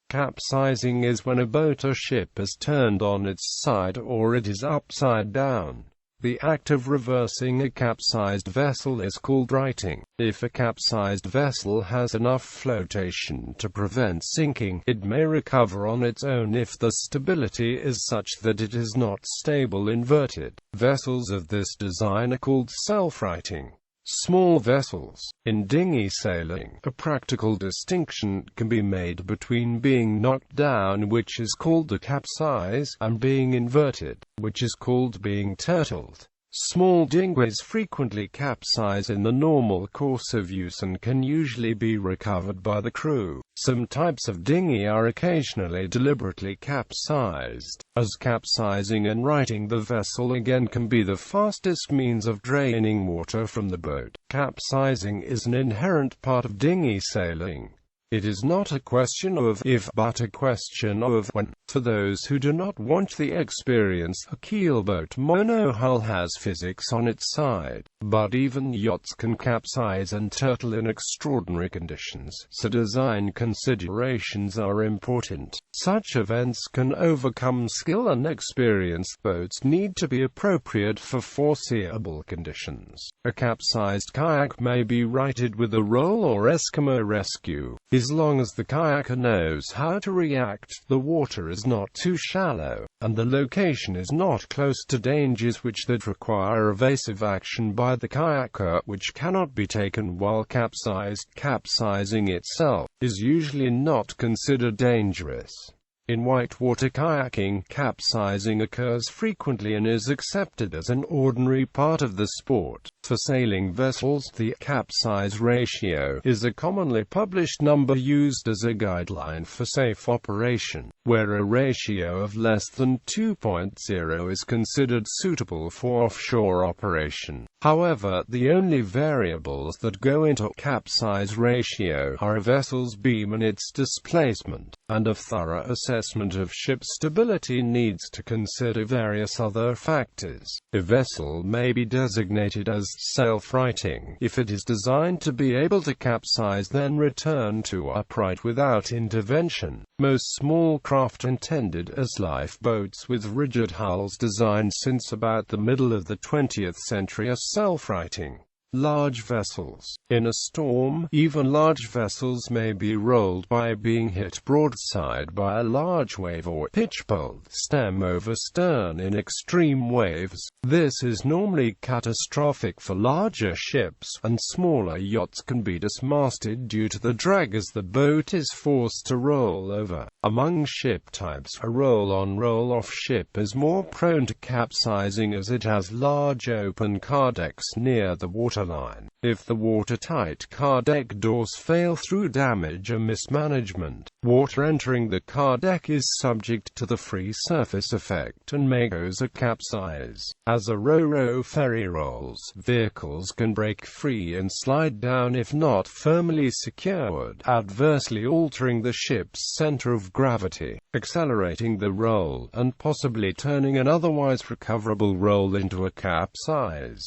Capsizing is when a boat or ship is turned on its side or it is upside down. The act of reversing a capsized vessel is called righting. If a capsized vessel has enough flotation to prevent sinking, it may recover on its own if the stability is such that it is not stable. Inverted vessels of this design are called self-righting. Small vessels. In dinghy sailing, a practical distinction can be made between being knocked down, which is called a capsize, and being inverted, which is called being turtled. Small dinghies frequently capsize in the normal course of use and can usually be recovered by the crew. Some types of dinghy are occasionally deliberately capsized, as capsizing and righting the vessel again can be the fastest means of draining water from the boat. Capsizing is an inherent part of dinghy sailing. It is not a question of if but a question of when. For those who do not want the experience, a keelboat monohull has physics on its side. But even yachts can capsize and turtle in extraordinary conditions, so design considerations are important. Such events can overcome skill and experience. Boats need to be appropriate for foreseeable conditions. A capsized kayak may be righted with a roll or Eskimo rescue. As long as the kayaker knows how to react, the water is not too shallow, and the location is not close to dangers that require evasive action by the kayaker, which cannot be taken while capsized. Capsizing itself is usually not considered dangerous. In whitewater kayaking, capsizing occurs frequently and is accepted as an ordinary part of the sport. For sailing vessels, the capsize ratio is a commonly published number used as a guideline for safe operation, where a ratio of less than 2.0 is considered suitable for offshore operation. However, the only variables that go into capsize ratio are a vessel's beam and its displacement, and a thorough assessment of ship stability needs to consider various other factors. A vessel may be designated as self-righting if it is designed to be able to capsize then return to upright without intervention. Most small craft intended as lifeboats with rigid hulls designed since about the middle of the 20th century are self-righting. Large vessels. In a storm, even large vessels may be rolled by being hit broadside by a large wave or pitchpole, stem over stern in extreme waves. This is normally catastrophic for larger ships, and smaller yachts can be dismasted due to the drag as the boat is forced to roll over. Among ship types, a roll-on roll-off ship is more prone to capsizing as it has large open car decks near the waterline. If the watertight car deck doors fail through damage or mismanagement, water entering the car deck is subject to the free surface effect and may cause a capsize. As a ro-ro ferry rolls, vehicles can break free and slide down if not firmly secured, adversely altering the ship's center of gravity, accelerating the roll, and possibly turning an otherwise recoverable roll into a capsize.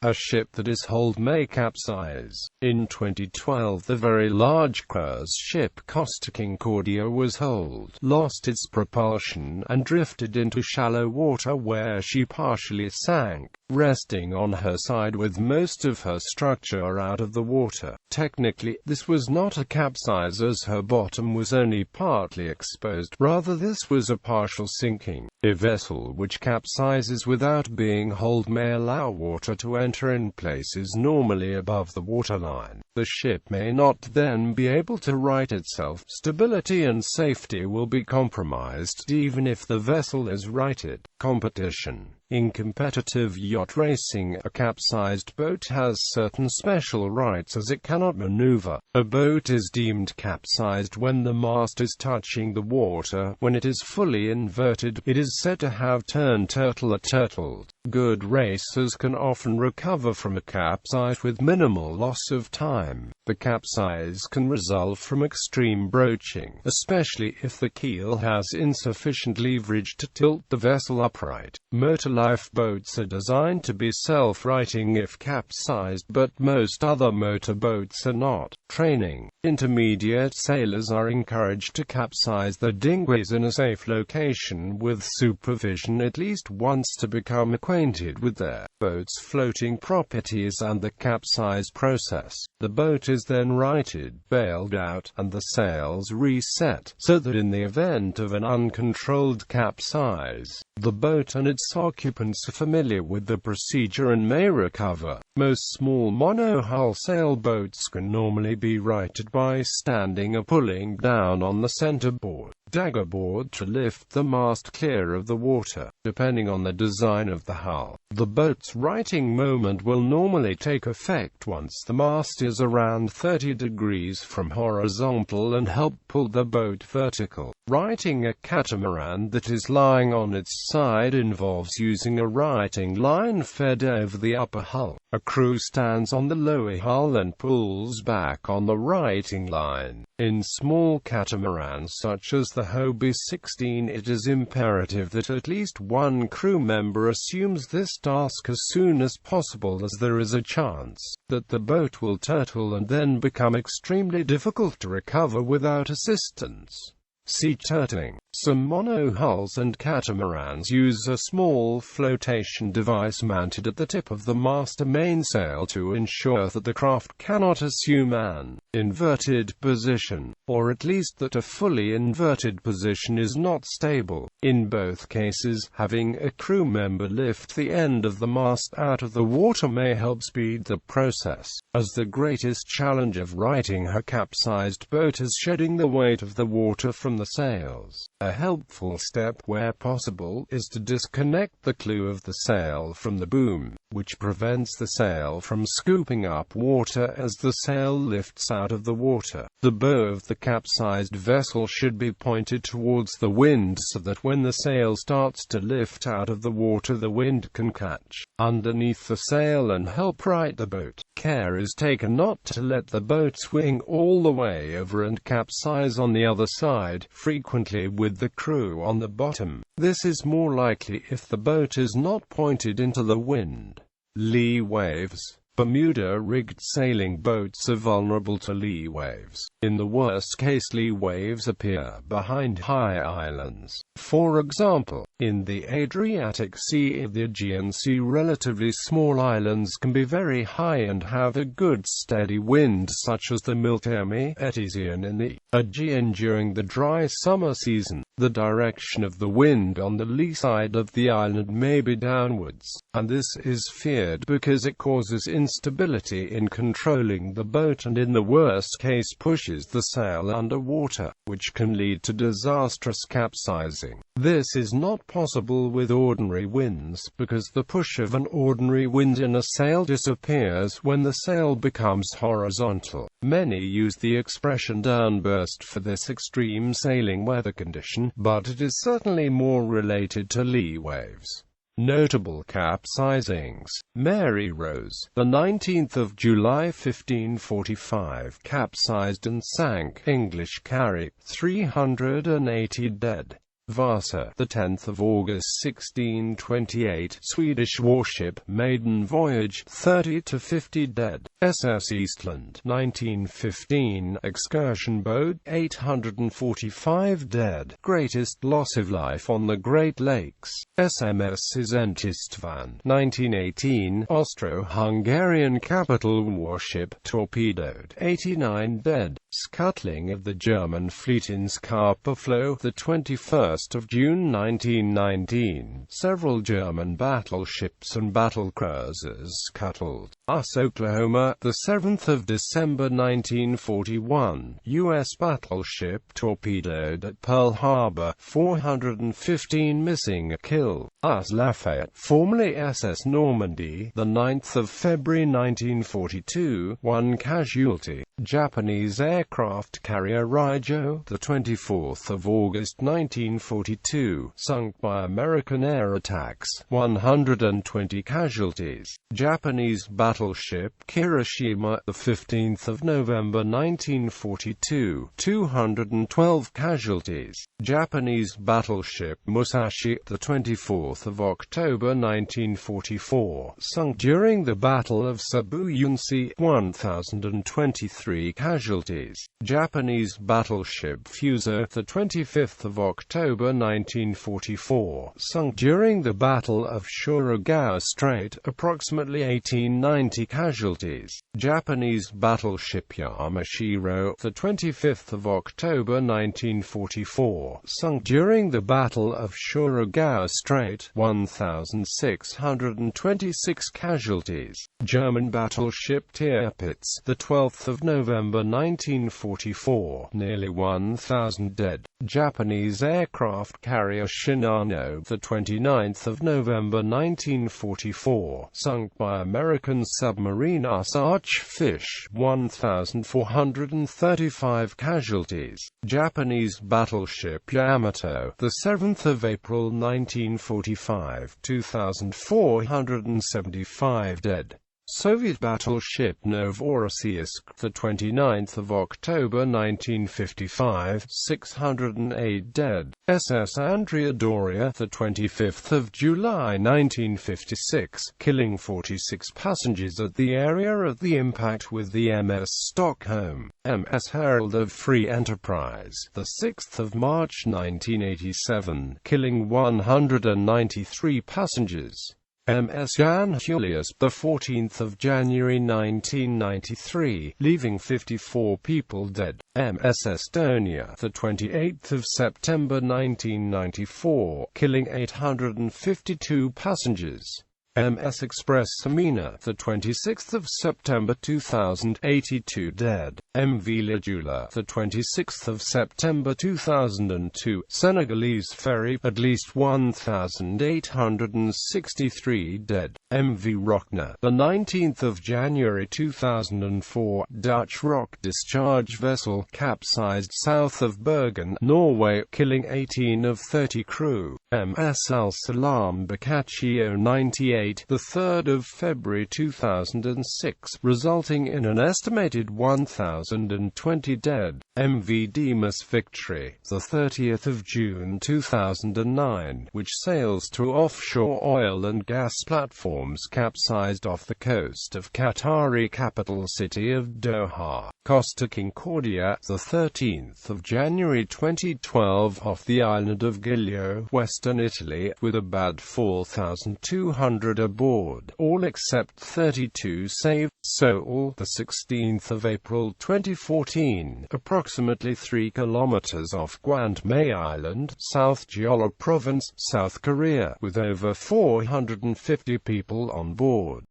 A ship that is holed may capsize. In 2012, the very large cruise ship Costa Concordia was holed, lost its propulsion, and drifted into shallow water where she partially sank, resting on her side with most of her structure out of the water. Technically, this was not a capsize as her bottom was only partly exposed, rather this was a partial sinking. A vessel which capsizes without being holed may allow water to enter in places normally above the waterline. The ship may not then be able to right itself. Stability and safety will be compromised even if the vessel is righted. Competition. In competitive yacht racing, a capsized boat has certain special rights as it cannot maneuver. A boat is deemed capsized when the mast is touching the water. When it is fully inverted, it is said to have turned turtle or turtled. Good racers can often recover from a capsize with minimal loss of time. The capsize can result from extreme broaching, especially if the keel has insufficient leverage to tilt the vessel upright. Motor lifeboats are designed to be self-righting if capsized, but most other motor boats are not. Training. Intermediate sailors are encouraged to capsize their dinghies in a safe location with supervision at least once to become acquainted with their boat's floating properties and the capsize process. The boat is then righted, bailed out, and the sails reset, so that in the event of an uncontrolled capsize, the boat and its occupants are familiar with the procedure and may recover. Most small monohull sailboats can normally be righted by standing or pulling down on the centerboard, daggerboard to lift the mast clear of the water. Depending on the design of the hull, the boat's righting moment will normally take effect once the mast is around 30 degrees from horizontal and help pull the boat vertical. Righting a catamaran that is lying on its side involves using a righting line fed over the upper hull. A crew stands on the lower hull and pulls back on the righting line. In small catamarans such as the Hobie 16, it is imperative that at least one crew member assumes this task as soon as possible, as there is a chance that the boat will turtle and then become extremely difficult to recover without assistance. Sea turtling. Some monohulls and catamarans use a small flotation device mounted at the tip of the mast or mainsail to ensure that the craft cannot assume an inverted position, or at least that a fully inverted position is not stable. In both cases, having a crew member lift the end of the mast out of the water may help speed the process, as the greatest challenge of righting a capsized boat is shedding the weight of the water from the sails. A helpful step, where possible, is to disconnect the clew of the sail from the boom, which prevents the sail from scooping up water as the sail lifts out of the water. The bow of the capsized vessel should be pointed towards the wind so that when the sail starts to lift out of the water, the wind can catch underneath the sail and help right the boat. Care is taken not to let the boat swing all the way over and capsize on the other side, frequently with the crew on the bottom. This is more likely if the boat is not pointed into the wind. Lee waves. Bermuda-rigged sailing boats are vulnerable to lee waves. In the worst case, lee waves appear behind high islands. For example, in the Adriatic Sea or the Aegean Sea, relatively small islands can be very high and have a good steady wind, such as the Miltemi-Etesian in the Aegean during the dry summer season. The direction of the wind on the lee side of the island may be downwards, and this is feared because it causes instability in controlling the boat and in the worst case pushes the sail under water, which can lead to disastrous capsizing. This is not possible with ordinary winds, because the push of an ordinary wind in a sail disappears when the sail becomes horizontal. Many use the expression downburst for this extreme sailing weather condition, but it is certainly more related to lee waves. Notable capsizings. Mary Rose, the 19th of July 1545, capsized and sank. English carry, 380 dead. Vasa, the 10th of August 1628, Swedish warship, maiden voyage, 30 to 50 dead. SS Eastland, 1915, excursion boat, 845 dead. Greatest loss of life on the Great Lakes. SMS Szent István, 1918, Austro-Hungarian capital warship, torpedoed, 89 dead. Scuttling of the German fleet in Scapa Flow, the 21st of June 1919. Several German battleships and battlecruisers scuttled. US Oklahoma, the 7th of December 1941. U.S. battleship torpedoed at Pearl Harbor, 415 missing, a kill. US Lafayette, formerly SS Normandy, the 9th of February 1942, 1 casualty. Japanese aircraft carrier Raijo, the 24th of August 1942. 1942, sunk by American air attacks, 120 casualties. Japanese battleship Kirishima, the 15th of November 1942, 212 casualties. Japanese battleship Musashi, the 24th of October 1944, sunk during the Battle of Sabuyunsi, 1,023 casualties. Japanese battleship Fuso, the 25th of October 1944, sunk during the Battle of Shuragawa Strait, approximately 1890 casualties. Japanese battleship Yamashiro, the 25th of October 1944, sunk during the Battle of Shuragawa Strait, 1,626 casualties. German battleship Tirpitz, the 12th of November 1944, nearly 1,000 dead. Japanese aircraft carrier Shinano, the 29th of November 1944, sunk by American submarine Archfish, 1,435 casualties. Japanese battleship Yamato, the 7th of April 1945, 2,475 dead. Soviet battleship Novorossiysk, the 29th of October 1955, 608 dead. SS Andrea Doria, the 25th of July 1956, killing 46 passengers at the area of the impact with the MS Stockholm. MS Herald of Free Enterprise, the 6th of March 1987, killing 193 passengers. MS Jan Julius, the 14th of January 1993, leaving 54 people dead. MS Estonia, the 28th of September 1994, killing 852 passengers. MS Express Samina, the 26th of September 2082 dead. MV Lijula, the 26th of September 2002, Senegalese ferry, at least 1,863 dead. MV Rockna, the 19th of January 2004, Dutch rock discharge vessel, capsized south of Bergen, Norway, killing 18 of 30 crew. MS Al Salam Boccaccio 98, the 3rd of February 2006, resulting in an estimated 1,020 dead. MV Demas Victory, the 30th of June 2009, which sails to offshore oil and gas platforms, capsized off the coast of Qatari capital city of Doha. Costa Concordia, the 13th of January 2012, off the island of Giglio, western Italy, with about 4,200 aboard, all except 32 saved. Seoul, the 16th of April 2014, approximately 3 kilometers off Gwangmae Island, South Jeolla Province, South Korea, with over 450 people on board.